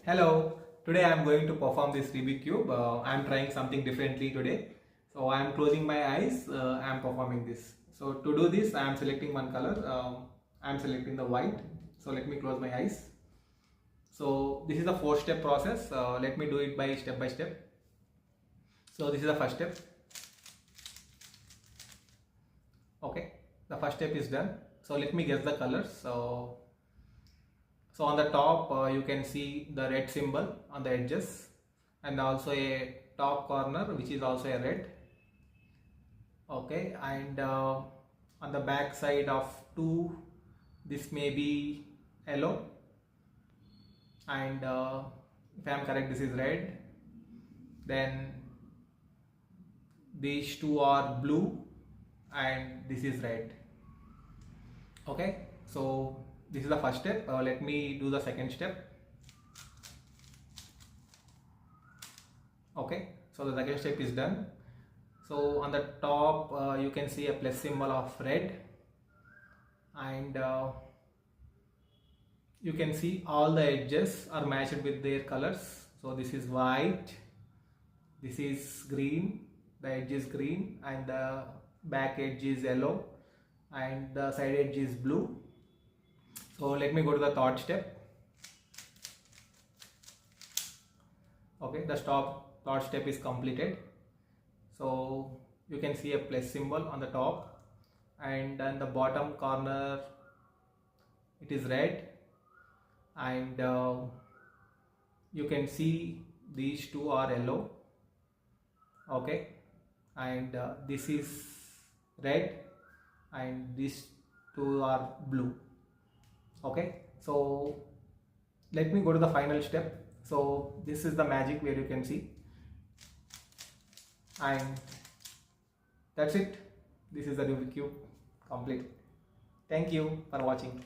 Hello, today I am going to perform this Rubik cube. I am trying something differently today. So I am closing my eyes, I am performing this. So to do this I am selecting one color, I am selecting the white. So let me close my eyes. So this is the 4-step process. Let me do it by step. So this is the first step. Okay, the first step is done. So let me guess the colors. So on the top you can see the red symbol on the edges and also a top corner which is also a red. Okay, and on the back side of 2 this may be yellow, and if I am correct this is red. Then these 2 are blue and this is red. Okay, so this is the first step. Let me do the second step. Okay, so the second step is done. So on the top you can see a plus symbol of red, and you can see all the edges are matched with their colors. So this is white, this is green, the edge is green, and the back edge is yellow, and the side edge is blue. So let me go to the third step. Okay, the third step is completed. So you can see a plus symbol on the top, and on the bottom corner it is red, and you can see these 2 are yellow. Okay, and this is red and these 2 are blue. Okay, so let me go to the final step. So this is the magic where you can see, and that's it. This is the Rubik cube complete. Thank you for watching.